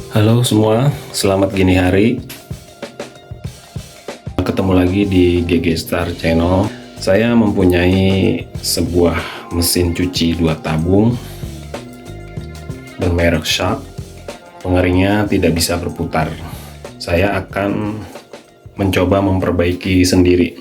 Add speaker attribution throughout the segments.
Speaker 1: Halo semua, selamat gini hari. Ketemu lagi di GG Star Channel. Saya mempunyai sebuah mesin cuci 2 tabung bermerek Shark. Pengeringnya tidak bisa berputar. Saya akan mencoba memperbaiki sendiri.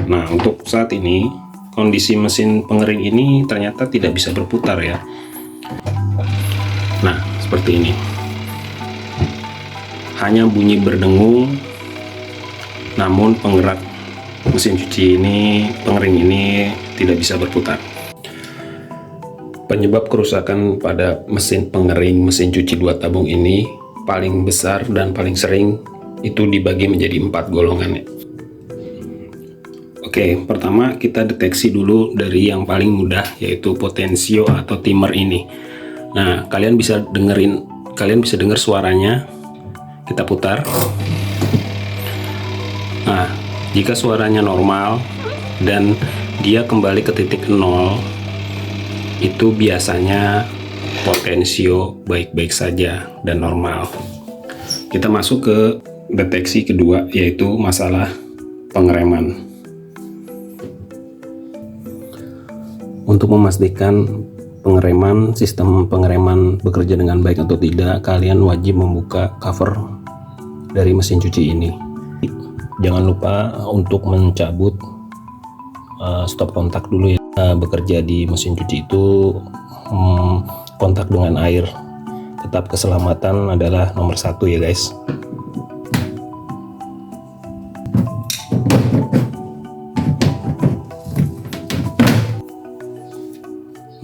Speaker 1: Nah, untuk saat ini kondisi mesin pengering ini ternyata tidak bisa berputar ya. Nah, seperti ini. Hanya bunyi berdengung, namun penggerak mesin cuci ini, pengering ini tidak bisa berputar. Penyebab kerusakan pada mesin pengering mesin cuci 2 tabung ini paling besar dan paling sering itu dibagi menjadi 4 golongan ya. Oke, pertama kita deteksi dulu dari yang paling mudah, yaitu potensio atau timer ini. Nah, kalian bisa dengar suaranya. Kita putar. Nah, jika suaranya normal dan dia kembali ke titik 0, itu biasanya potensio baik-baik saja dan normal. Kita masuk ke deteksi kedua, yaitu masalah pengereman. Untuk memastikan sistem pengereman bekerja dengan baik atau tidak, kalian wajib membuka cover dari mesin cuci ini. Jangan lupa untuk mencabut stop kontak dulu ya. Bekerja di mesin cuci itu kontak dengan air. Tetap keselamatan adalah nomor 1 ya guys.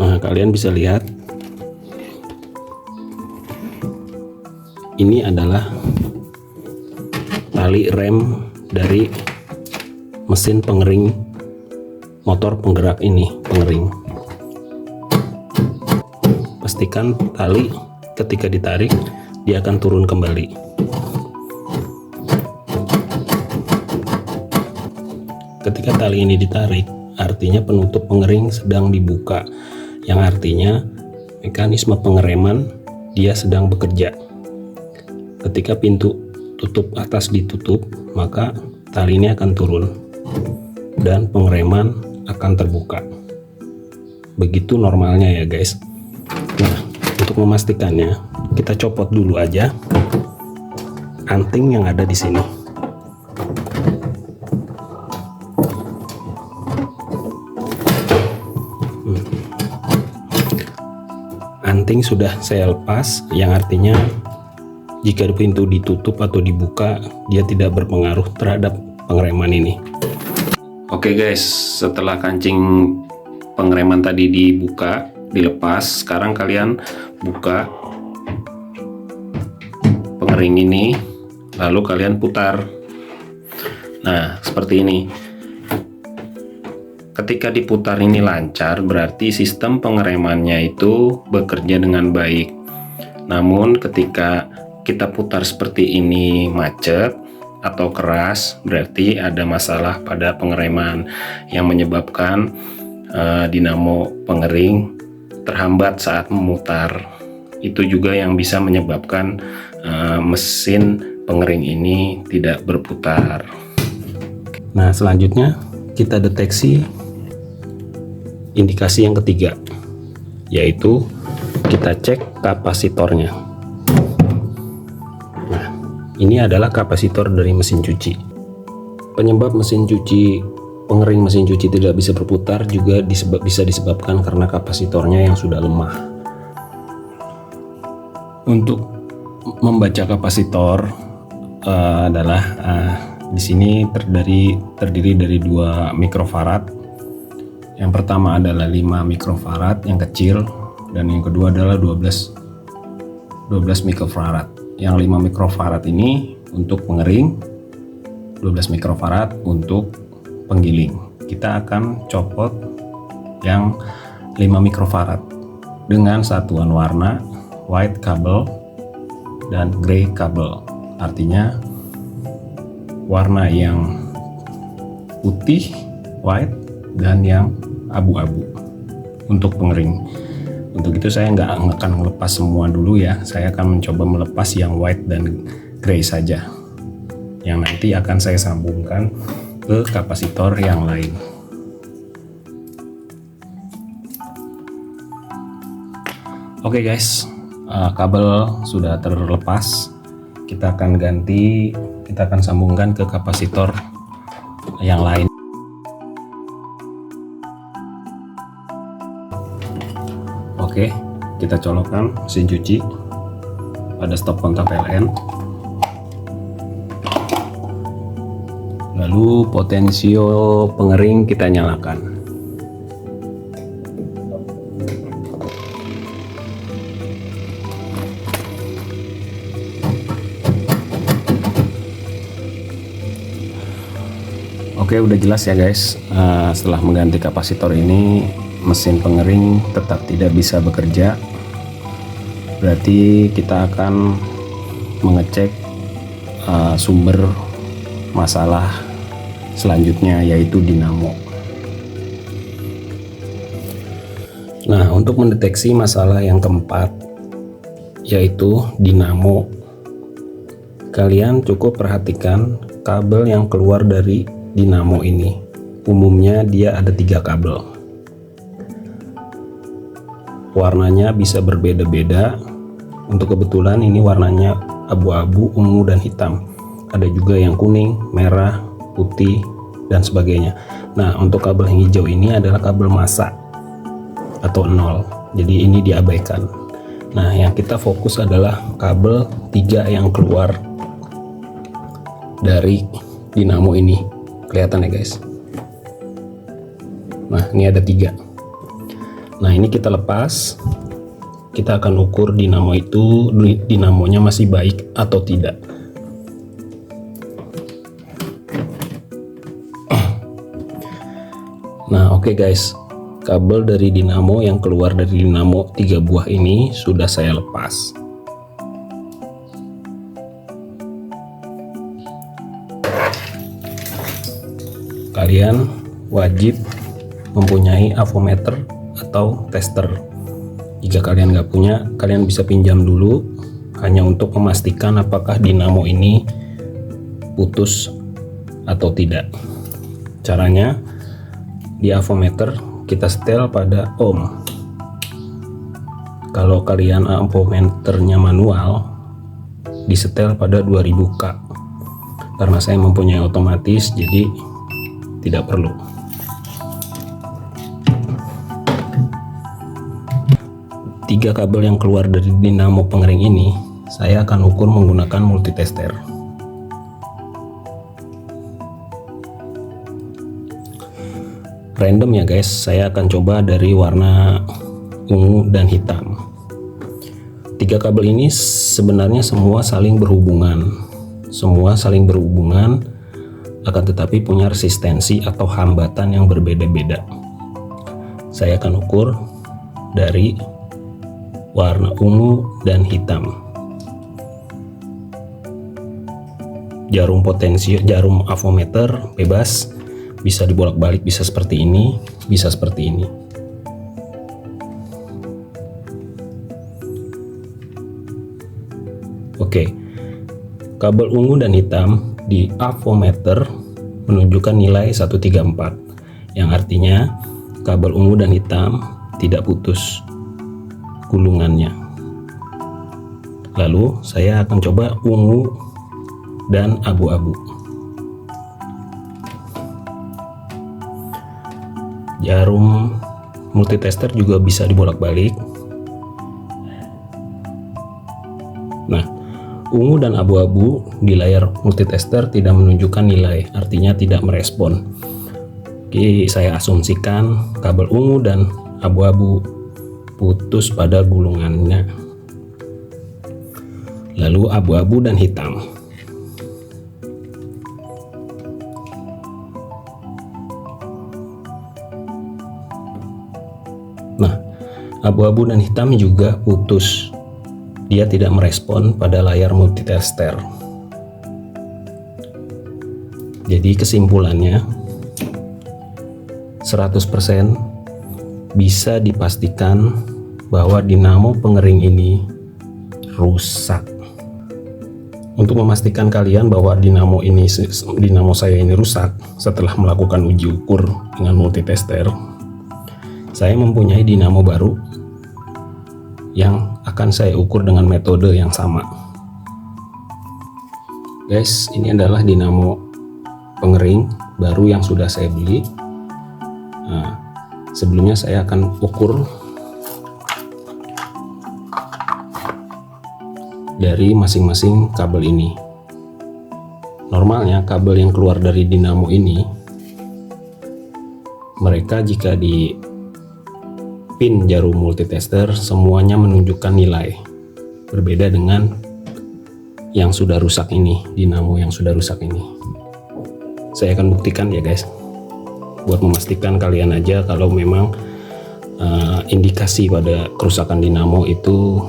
Speaker 1: Nah, kalian bisa lihat ini adalah tali rem dari mesin pengering motor penggerak ini, pengering. Pastikan tali ketika ditarik dia akan turun kembali. Ketika tali ini ditarik, artinya penutup pengering sedang dibuka, yang artinya mekanisme pengereman dia sedang bekerja. Ketika pintu tutup atas ditutup, maka tali ini akan turun dan pengereman akan terbuka. Begitu normalnya ya guys. Nah, untuk memastikannya, kita copot dulu aja anting yang ada di sini. Anting sudah saya lepas, yang artinya jika pintu ditutup atau dibuka, dia tidak berpengaruh terhadap pengereman ini. Oke guys, setelah kancing pengereman tadi dibuka, dilepas, sekarang kalian buka pengering ini, lalu kalian putar. Nah, seperti ini. Ketika diputar ini lancar, berarti sistem pengeremannya itu bekerja dengan baik. Namun ketika kita putar seperti ini macet atau keras, berarti ada masalah pada pengereman yang menyebabkan dinamo pengering terhambat saat memutar. Itu juga yang bisa menyebabkan mesin pengering ini tidak berputar. Nah, selanjutnya kita deteksi indikasi yang ketiga, yaitu kita cek kapasitornya. Nah, ini adalah kapasitor dari mesin cuci. Penyebab mesin cuci, pengering mesin cuci tidak bisa berputar juga bisa disebabkan karena kapasitornya yang sudah lemah. Untuk membaca kapasitor adalah di sini terdiri dari 2 mikrofarad. Yang pertama adalah 5 mikrofarad yang kecil, dan yang kedua adalah 12 mikrofarad. Yang 5 mikrofarad ini untuk pengering, 12 mikrofarad untuk penggiling. Kita akan copot yang 5 mikrofarad dengan satuan warna white kabel dan gray kabel. Artinya warna yang putih, white, dan yang abu-abu untuk pengering. Untuk itu saya nggak akan melepas semua dulu ya, saya akan mencoba melepas yang white dan gray saja, yang nanti akan saya sambungkan ke kapasitor yang lain. Oke guys, kabel sudah terlepas, kita akan sambungkan ke kapasitor yang lain. Oke, kita colokkan mesin cuci pada stop kontak PLN. Lalu potensio pengering kita nyalakan. Oke, udah jelas ya guys. Setelah mengganti kapasitor ini, mesin pengering tetap tidak bisa bekerja. Berarti kita akan mengecek sumber masalah selanjutnya, yaitu dinamo. Nah, untuk mendeteksi masalah yang keempat, yaitu dinamo, kalian cukup perhatikan kabel yang keluar dari dinamo ini. Umumnya dia ada 3 kabel. Warnanya bisa berbeda-beda. Untuk kebetulan ini warnanya abu-abu, ungu, dan hitam. Ada juga yang kuning, merah, putih, dan sebagainya. Nah, untuk kabel yang hijau ini adalah kabel masa atau 0. Jadi ini diabaikan. Nah, yang kita fokus adalah kabel 3 yang keluar dari dinamo ini. Kelihatan ya guys. Nah, ini ada 3. Nah, ini kita lepas. Kita akan ukur dinamonya masih baik atau tidak. Nah, oke guys. Kabel dari dinamo yang keluar dari dinamo 3 buah ini sudah saya lepas. Kalian wajib mempunyai avometer atau tester. Jika kalian nggak punya, kalian bisa pinjam dulu, hanya untuk memastikan apakah dinamo ini putus atau tidak. Caranya, di avometer kita setel pada ohm. Kalau kalian avometernya manual, disetel pada 2000K. Karena saya mempunyai otomatis, jadi tidak perlu. Tiga kabel yang keluar dari dinamo pengering ini saya akan ukur menggunakan multitester. Random ya guys, saya akan coba dari warna ungu dan hitam. Tiga kabel ini sebenarnya semua saling berhubungan. Akan tetapi punya resistensi atau hambatan yang berbeda-beda. Saya akan ukur dari warna ungu dan hitam. Jarum avometer bebas, bisa dibolak-balik, bisa seperti ini, bisa seperti ini. Oke, kabel ungu dan hitam di avometer menunjukkan nilai 134, yang artinya kabel ungu dan hitam tidak putus gulungannya. Lalu saya akan coba ungu dan abu-abu. Jarum multitester juga bisa dibolak-balik. Nah, ungu dan abu-abu di layar multitester tidak menunjukkan nilai, artinya tidak merespon. Oke, saya asumsikan kabel ungu dan abu-abu putus pada gulungannya. Lalu abu-abu dan hitam. Nah, abu-abu dan hitam juga putus. Dia tidak merespon pada layar multitester. Jadi kesimpulannya 100% bisa dipastikan bahwa dinamo pengering ini rusak. Untuk memastikan kalian bahwa dinamo saya ini rusak, setelah melakukan uji ukur dengan multitester, saya mempunyai dinamo baru yang akan saya ukur dengan metode yang sama. Guys, ini adalah dinamo pengering baru yang sudah saya beli. Nah, sebelumnya saya akan ukur dari masing-masing kabel ini. Normalnya kabel yang keluar dari dinamo ini, mereka jika di pin jarum multitester semuanya menunjukkan nilai. Berbeda dengan yang sudah rusak ini, dinamo yang sudah rusak ini. Saya akan buktikan ya guys, buat memastikan kalian aja kalau memang indikasi pada kerusakan dinamo itu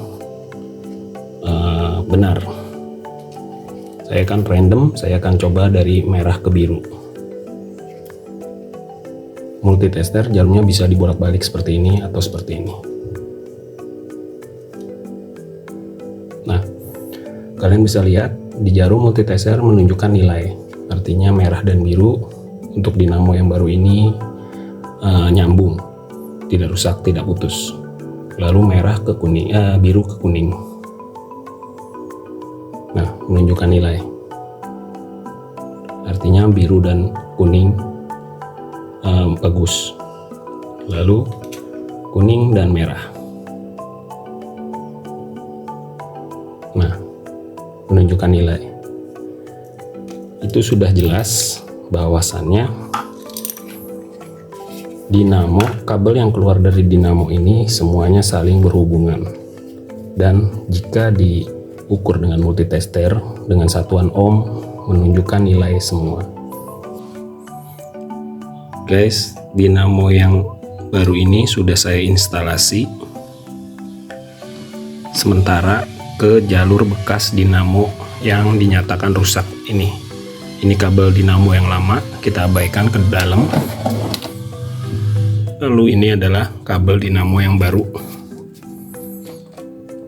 Speaker 1: benar. Saya akan random, saya akan coba dari merah ke biru. Multitester jarumnya bisa dibolak-balik seperti ini atau seperti ini. Nah, kalian bisa lihat di jarum multitester menunjukkan nilai, artinya merah dan biru untuk dinamo yang baru ini nyambung, tidak rusak, tidak putus. Lalu merah ke kuning, biru ke kuning. Nah, menunjukkan nilai, artinya biru dan kuning bagus, lalu kuning dan merah. Nah, menunjukkan nilai itu sudah jelas bahwasannya dinamo, kabel yang keluar dari dinamo ini semuanya saling berhubungan, dan jika diukur dengan multitester dengan satuan ohm menunjukkan nilai semua. Guys, dinamo yang baru ini sudah saya instalasi sementara ke jalur bekas dinamo yang dinyatakan rusak ini. Ini kabel dinamo yang lama kita abaikan ke dalam. Lalu ini adalah kabel dinamo yang baru,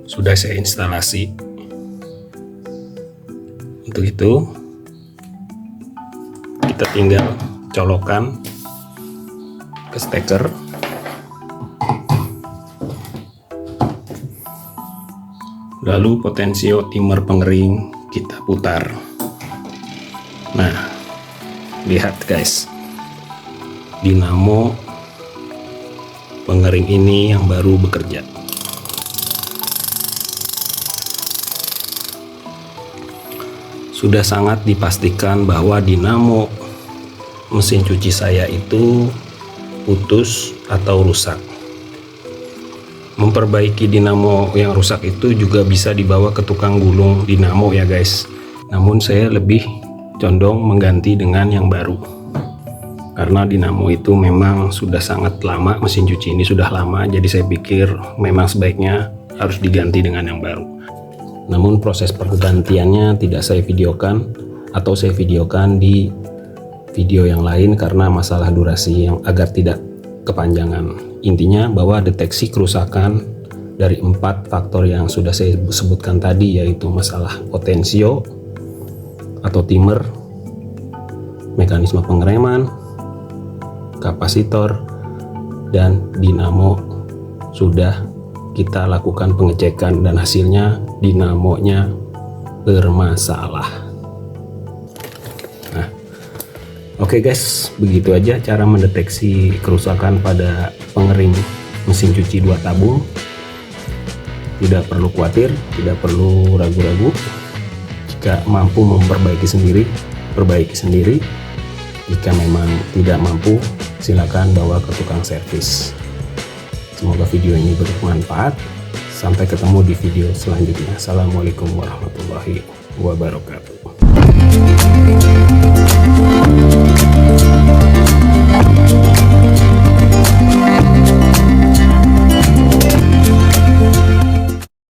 Speaker 1: sudah saya instalasi. Untuk itu kita tinggal colokan ke steker, lalu potentiotimer pengering kita putar. Nah, lihat guys, dinamo pengering ini yang baru bekerja. Sudah sangat dipastikan bahwa dinamo mesin cuci saya itu putus atau rusak. Memperbaiki dinamo yang rusak itu juga bisa dibawa ke tukang gulung dinamo ya guys. Namun saya lebih condong mengganti dengan yang baru, karena dinamo itu memang sudah sangat lama, mesin cuci ini sudah lama, jadi saya pikir memang sebaiknya harus diganti dengan yang baru. Namun proses pergantiannya tidak saya videokan, atau saya videokan di video yang lain karena masalah durasi yang agar tidak kepanjangan. Intinya bahwa deteksi kerusakan dari 4 faktor yang sudah saya sebutkan tadi, yaitu masalah potensio atau timer, mekanisme pengereman, kapasitor, dan dinamo sudah kita lakukan pengecekan dan hasilnya dinamonya bermasalah. Nah, oke guys, begitu aja cara mendeteksi kerusakan pada pengering mesin cuci 2 tabung. Tidak perlu khawatir, tidak perlu ragu-ragu. Jika mampu memperbaiki sendiri, perbaiki sendiri. Jika memang tidak mampu, silakan bawa ke tukang servis. Semoga video ini bermanfaat. Sampai ketemu di video selanjutnya. Assalamualaikum warahmatullahi wabarakatuh.